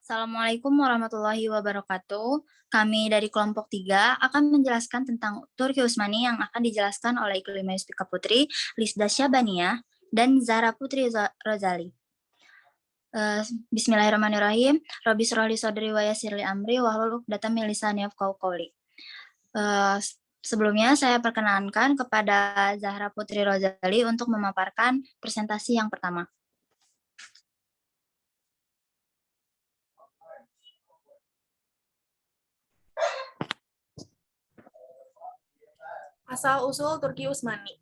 Assalamualaikum warahmatullahi wabarakatuh. Kami dari kelompok 3 akan menjelaskan tentang Turki Utsmani yang akan dijelaskan oleh Iklima Yustika Putri, Lisda Syabaniah, dan Zahra Putri Rozali. Bismillahirrahmanirrahim. Rabbi shrah li sadri wa yassir li amri wahlul 'uqdatam min lisani yafqahu qawli. Sebelumnya saya perkenankan kepada Zahra Putri Rozali untuk memaparkan presentasi yang pertama. Asal-usul Turki Utsmani.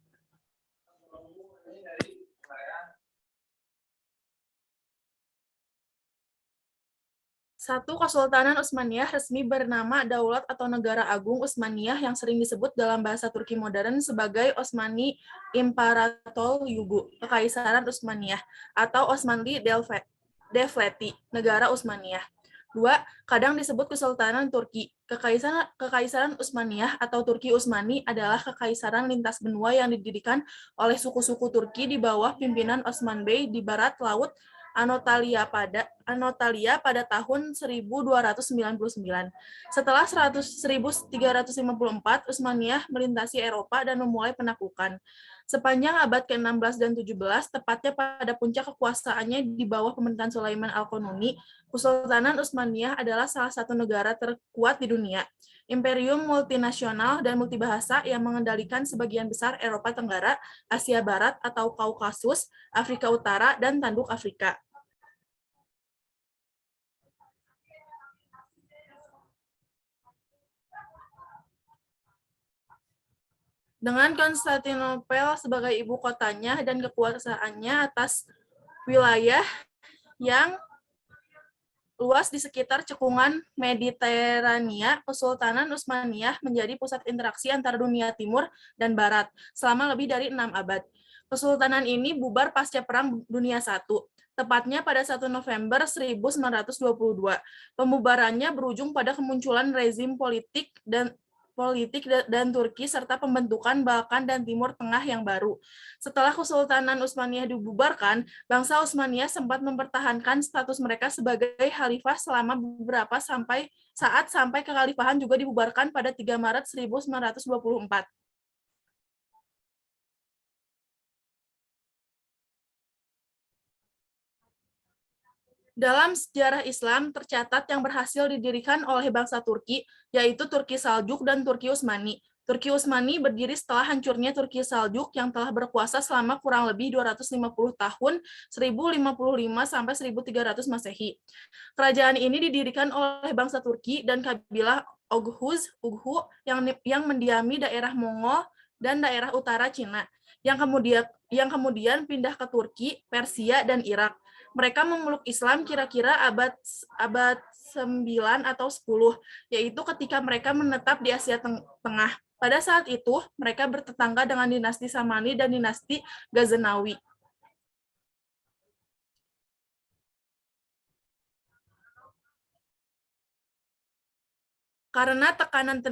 Satu, Kesultanan Utsmaniyah resmi bernama Daulat atau Negara Agung Utsmaniyah yang sering disebut dalam bahasa Turki modern sebagai Osmanli İmparatorluğu, Kekaisaran Utsmaniyah, atau Osmanli Devleti, Negara Utsmaniyah. Dua, kadang disebut Kesultanan Turki. Kekaisaran Utsmaniyah atau Turki Utsmani adalah kekaisaran lintas benua yang didirikan oleh suku-suku Turki di bawah pimpinan Osman Bey di barat laut Anatolia pada tahun 1299. Setelah 1354, Utsmaniyah melintasi Eropa dan memulai penaklukan. Sepanjang abad ke-16 dan 17, tepatnya pada puncak kekuasaannya di bawah pemerintahan Sulaiman Al-Qanuni, Kesultanan Utsmaniyah adalah salah satu negara terkuat di dunia. Imperium multinasional dan multibahasa yang mengendalikan sebagian besar Eropa Tenggara, Asia Barat atau Kaukasus, Afrika Utara, dan Tanduk Afrika. Dengan Konstantinopel sebagai ibu kotanya dan kekuasaannya atas wilayah yang luas di sekitar cekungan Mediterania, Kesultanan Utsmaniyah menjadi pusat interaksi antara dunia timur dan barat selama lebih dari 6 abad. Kesultanan ini bubar pasca Perang Dunia I, tepatnya pada 1 November 1922. Pembubarannya berujung pada kemunculan rezim politik dan Turki serta pembentukan Balkan dan Timur Tengah yang baru. Setelah Kesultanan Utsmaniyah dibubarkan, bangsa Utsmaniyah sempat mempertahankan status mereka sebagai khalifah selama beberapa sampai kekhalifahan juga dibubarkan pada 3 Maret 1924. Dalam sejarah Islam, tercatat yang berhasil didirikan oleh bangsa Turki, yaitu Turki Saljuk dan Turki Utsmani. Turki Utsmani berdiri setelah hancurnya Turki Saljuk yang telah berkuasa selama kurang lebih 250 tahun, 1055 sampai 1300 Masehi. Kerajaan ini didirikan oleh bangsa Turki dan kabilah Ughu yang mendiami daerah Mongol dan daerah utara Cina, yang kemudian pindah ke Turki, Persia, dan Irak. Mereka memeluk Islam kira-kira abad 9 atau 10, yaitu ketika mereka menetap di Asia Tengah. Pada saat itu, mereka bertetangga dengan dinasti Samani dan dinasti Ghaznawi. Karena tekanan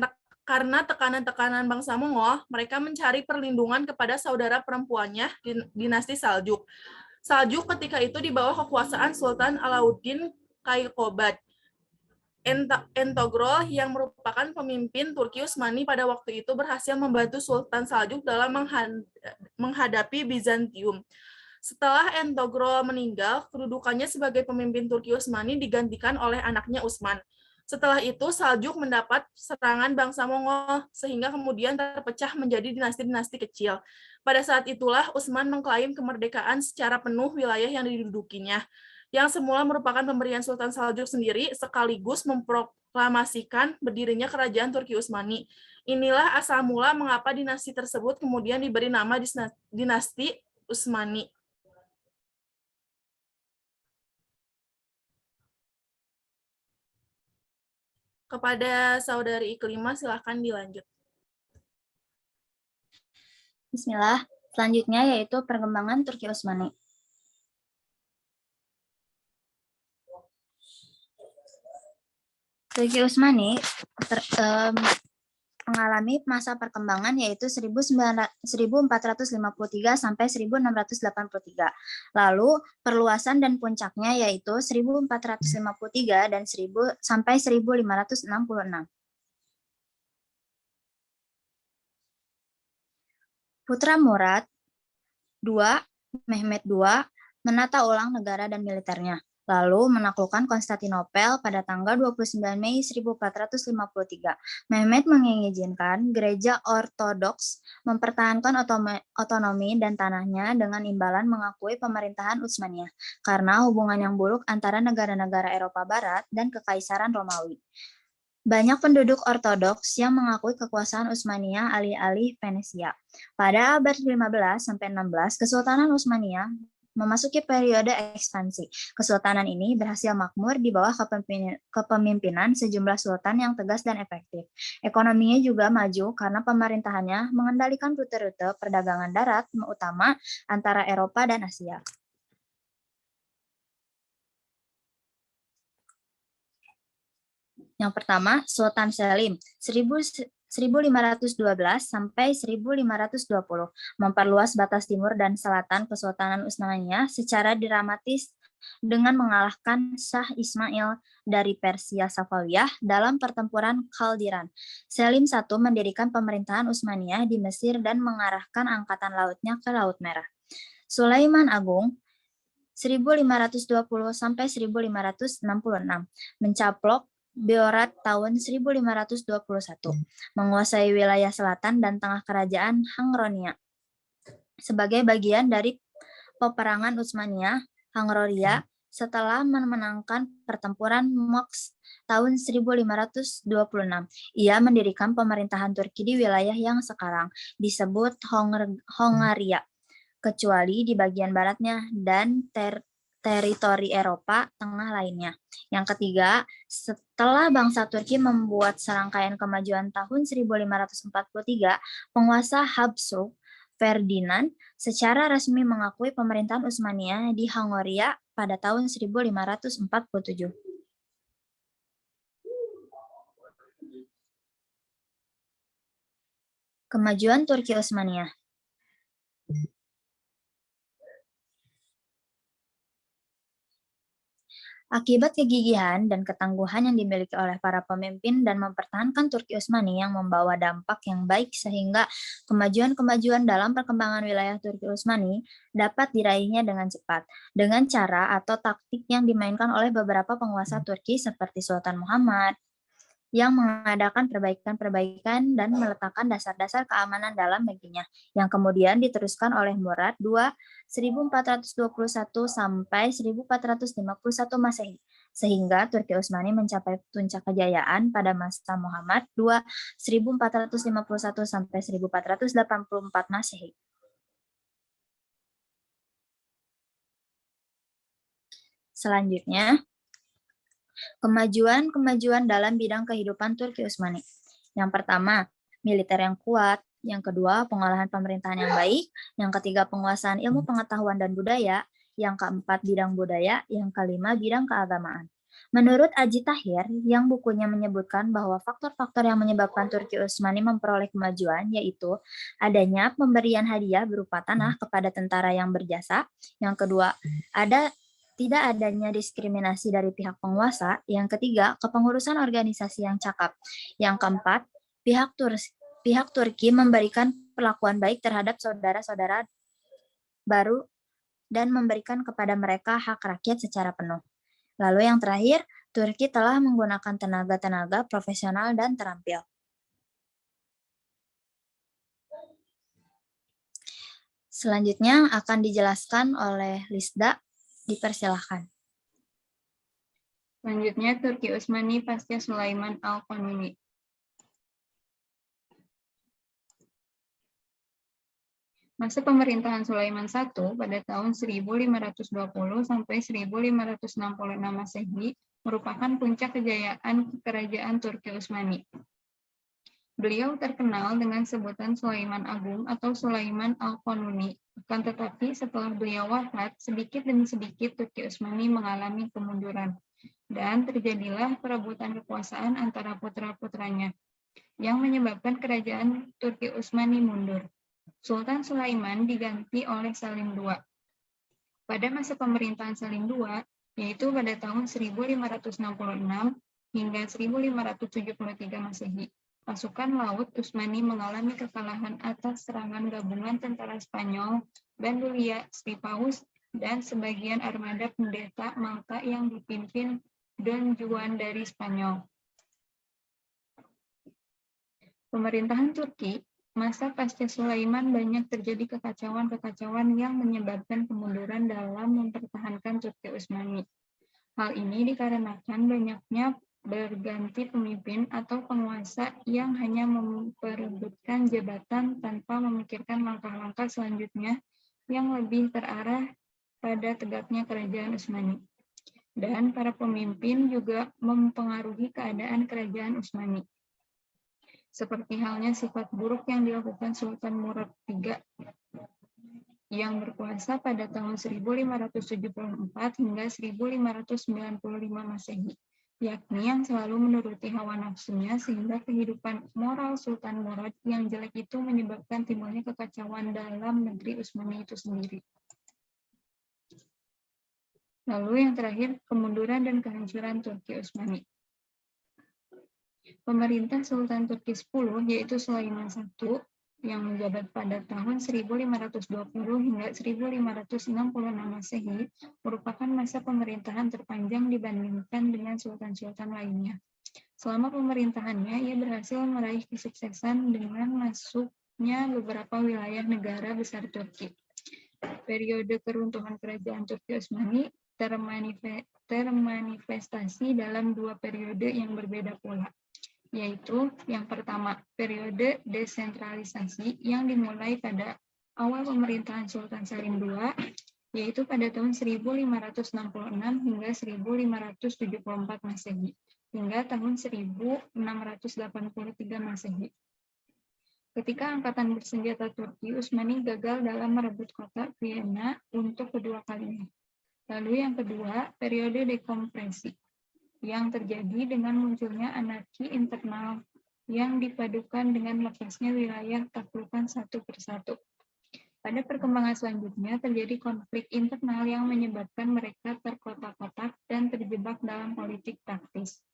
bangsa Mongol, mereka mencari perlindungan kepada saudara perempuannya, dinasti Saljuk. Saljuk ketika itu di bawah kekuasaan Sultan Alauddin Kayqubad. Entogrol yang merupakan pemimpin Turki Utsmani pada waktu itu berhasil membantu Sultan Saljuk dalam menghadapi Bizantium. Setelah Entogrol meninggal, kedudukannya sebagai pemimpin Turki Utsmani digantikan oleh anaknya Utsman. Setelah itu, Saljuk mendapat serangan bangsa Mongol, sehingga kemudian terpecah menjadi dinasti-dinasti kecil. Pada saat itulah, Utsman mengklaim kemerdekaan secara penuh wilayah yang didudukinya, yang semula merupakan pemberian Sultan Saljuk sendiri, sekaligus memproklamasikan berdirinya kerajaan Turki Utsmani. Inilah asal mula mengapa dinasti tersebut kemudian diberi nama dinasti Utsmani. Kepada Saudari Iklima, silahkan dilanjut. Bismillah. Selanjutnya yaitu perkembangan Turki Utsmani. Turki Utsmani mengalami masa perkembangan yaitu 1453 sampai 1683. Lalu perluasan dan puncaknya yaitu 1453 dan 1000 sampai 1566. Putra Murad II, Mehmed II, menata ulang negara dan militernya, lalu menaklukkan Konstantinopel pada tanggal 29 Mei 1453. Mehmed mengizinkan gereja ortodoks mempertahankan otonomi dan tanahnya dengan imbalan mengakui pemerintahan Utsmaniyah karena hubungan yang buruk antara negara-negara Eropa Barat dan Kekaisaran Romawi. Banyak penduduk ortodoks yang mengakui kekuasaan Utsmaniyah alih-alih Venesia. Pada abad 15 sampai 16, Kesultanan Utsmaniyah memasuki periode ekspansi. Kesultanan ini berhasil makmur di bawah kepemimpinan sejumlah sultan yang tegas dan efektif. Ekonominya juga maju karena pemerintahannya mengendalikan rute-rute perdagangan darat utama antara Eropa dan Asia. Yang pertama, Sultan Selim, 1512 sampai 1520, memperluas batas timur dan selatan Kesultanan Utsmaniyah secara dramatis dengan mengalahkan Shah Ismail dari Persia Safawiyah dalam pertempuran Khaldiran. Selim I mendirikan pemerintahan Utsmaniyah di Mesir dan mengarahkan angkatan lautnya ke Laut Merah. Sulaiman Agung, 1520 sampai 1566, mencaplok Beorat tahun 1521, menguasai wilayah selatan dan tengah kerajaan Hangronia. Sebagai bagian dari peperangan Utsmaniyah, Hangroria setelah memenangkan pertempuran Moks tahun 1526, ia mendirikan pemerintahan Turki di wilayah yang sekarang disebut Hongaria, kecuali di bagian baratnya dan teritori Eropa Tengah lainnya. Yang ketiga, setelah bangsa Turki membuat serangkaian kemajuan tahun 1543, penguasa Habsburg Ferdinand secara resmi mengakui pemerintahan Utsmaniyah di Hongaria pada tahun 1547. Kemajuan Turki Utsmaniyah. Akibat kegigihan dan ketangguhan yang dimiliki oleh para pemimpin dan mempertahankan Turki Utsmani yang membawa dampak yang baik sehingga kemajuan-kemajuan dalam perkembangan wilayah Turki Utsmani dapat diraihnya dengan cepat, dengan cara atau taktik yang dimainkan oleh beberapa penguasa Turki seperti Sultan Muhammad, yang mengadakan perbaikan-perbaikan dan meletakkan dasar-dasar keamanan dalam negerinya, yang kemudian diteruskan oleh Murad II 1421 sampai 1451 Masehi, sehingga Turki Utsmani mencapai puncak kejayaan pada masa Muhammad II 1451 sampai 1484 Masehi. Selanjutnya, kemajuan dalam bidang kehidupan Turki Utsmani. Yang pertama, militer yang kuat. Yang kedua, pengolahan pemerintahan yang baik. Yang ketiga, penguasaan ilmu pengetahuan dan budaya. Yang keempat, bidang budaya. Yang kelima, bidang keagamaan. Menurut Aji Tahir, yang bukunya menyebutkan bahwa faktor-faktor yang menyebabkan Turki Utsmani memperoleh kemajuan yaitu adanya pemberian hadiah berupa tanah kepada tentara yang berjasa. Yang kedua, tidak adanya diskriminasi dari pihak penguasa. Yang ketiga, kepengurusan organisasi yang cakap. Yang keempat, pihak Turki memberikan perlakuan baik terhadap saudara-saudara baru dan memberikan kepada mereka hak rakyat secara penuh. Lalu yang terakhir, Turki telah menggunakan tenaga-tenaga profesional dan terampil. Selanjutnya akan dijelaskan oleh Lisda. Dipersilahkan. Selanjutnya, Turki Utsmani pasca Sulaiman Al-Qanuni. Masa pemerintahan Sulaiman I pada tahun 1520 sampai 1566 Masehi merupakan puncak kejayaan kerajaan Turki Utsmani. Beliau terkenal dengan sebutan Sulaiman Agung atau Sulaiman Al-Qanuni. Akan tetapi setelah beliau wafat, sedikit demi sedikit Turki Utsmani mengalami kemunduran. Dan terjadilah perebutan kekuasaan antara putra-putranya. yang menyebabkan kerajaan Turki Utsmani mundur. Sultan Sulaiman diganti oleh Salim II. Pada masa pemerintahan Salim II, yaitu pada tahun 1566 hingga 1573 Masehi, pasukan laut Utsmani mengalami kekalahan atas serangan gabungan tentara Spanyol, Bandulia, Sipaus, dan sebagian armada pendeta Malta yang dipimpin Don Juan dari Spanyol. Pemerintahan Turki, masa pasca Sulaiman banyak terjadi kekacauan-kekacauan yang menyebabkan kemunduran dalam mempertahankan Turki Utsmani. Hal ini dikarenakan banyaknya berganti pemimpin atau penguasa yang hanya memperebutkan jabatan tanpa memikirkan langkah-langkah selanjutnya yang lebih terarah pada tegaknya kerajaan Utsmani. Dan para pemimpin juga mempengaruhi keadaan kerajaan Utsmani. Seperti halnya sifat buruk yang dilakukan Sultan Murad III yang berkuasa pada tahun 1574 hingga 1595 Masehi, yakni yang selalu menuruti hawa nafsunya sehingga kehidupan moral Sultan Murad yang jelek itu menyebabkan timbulnya kekacauan dalam negeri Utsmani itu sendiri. Lalu yang terakhir, kemunduran dan kehancuran Turki Utsmani. Pemerintah Sultan Turki X, yaitu Sulaiman I, yang menjabat pada tahun 1520 hingga 1566 Masehi, merupakan masa pemerintahan terpanjang dibandingkan dengan sultan-sultan lainnya. Selama pemerintahannya, ia berhasil meraih kesuksesan dengan masuknya beberapa wilayah negara besar Turki. Periode keruntuhan kerajaan Turki Utsmani termanifestasi dalam dua periode yang berbeda pula, yaitu yang pertama, periode desentralisasi yang dimulai pada awal pemerintahan Sultan Salim II, yaitu pada tahun 1566 hingga 1574 Masehi, hingga tahun 1683 Masehi. Ketika Angkatan Bersenjata Turki Utsmani gagal dalam merebut kota Vienna untuk kedua kalinya. Lalu yang kedua, periode dekompresi, yang terjadi dengan munculnya anarki internal yang dipadukan dengan lepasnya wilayah taklukan satu persatu. Pada perkembangan selanjutnya, terjadi konflik internal yang menyebabkan mereka terkotak-kotak dan terjebak dalam politik praktis.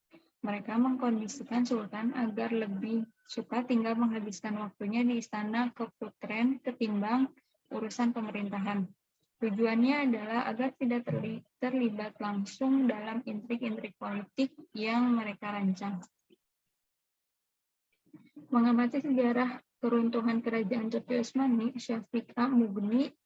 Mereka mengkondisikan Sultan agar lebih suka tinggal menghabiskan waktunya di istana keputren ketimbang urusan pemerintahan. Tujuannya adalah agar tidak terlibat langsung dalam intrik-intrik politik yang mereka rancang. Mengamati sejarah keruntuhan kerajaan Turki Utsmani, Syafiq Mughni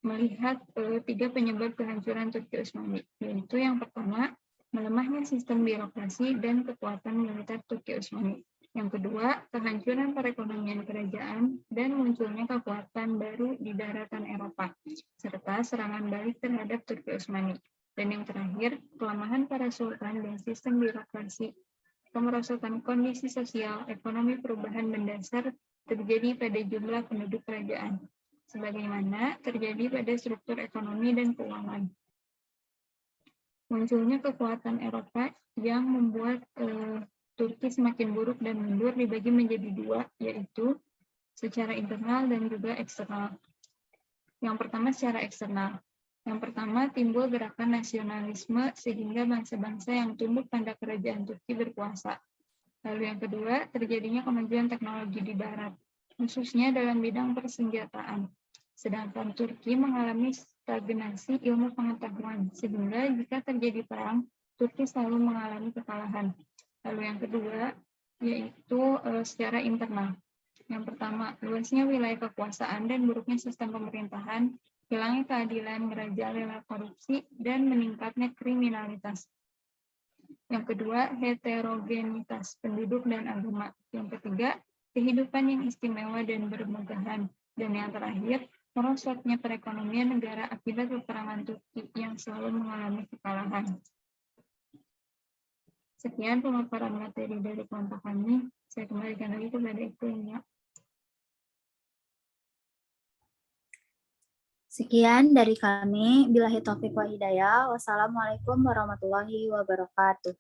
melihat tiga penyebab kehancuran Turki Utsmani, yaitu yang pertama, melemahnya sistem birokrasi dan kekuatan militer Turki Utsmani. Yang kedua, kehancuran perekonomian kerajaan dan munculnya kekuatan baru di daratan Eropa, serta serangan balik terhadap Turki Utsmani. Dan yang terakhir, kelemahan para sultan dan sistem birokrasi, kemerosotan kondisi sosial, ekonomi perubahan mendasar terjadi pada jumlah penduduk kerajaan, sebagaimana terjadi pada struktur ekonomi dan keuangan. Munculnya kekuatan Eropa yang membuat Turki semakin buruk dan mundur dibagi menjadi dua, yaitu secara internal dan juga eksternal. Yang pertama secara eksternal. Yang pertama timbul gerakan nasionalisme sehingga bangsa-bangsa yang tunduk pada kerajaan Turki berkuasa. Lalu yang kedua, terjadinya kemajuan teknologi di barat, khususnya dalam bidang persenjataan. Sedangkan Turki mengalami stagnasi ilmu pengetahuan, sehingga jika terjadi perang, Turki selalu mengalami kekalahan. Lalu yang kedua, yaitu secara internal. Yang pertama, luasnya wilayah kekuasaan dan buruknya sistem pemerintahan, hilangnya keadilan, merajalela korupsi, dan meningkatnya kriminalitas. Yang kedua, heterogenitas penduduk dan agama. Yang ketiga, kehidupan yang istimewa dan bermegahan. Dan yang terakhir, merosotnya perekonomian negara akibat peperangan Turki yang selalu mengalami kekalahan. Sekian pemaparan materi dari kelompok kami. Saya kembalikan lagi kepada Ibu Nia. Sekian dari kami. Billahi taufiq wa hidayah. Wassalamualaikum warahmatullahi wabarakatuh.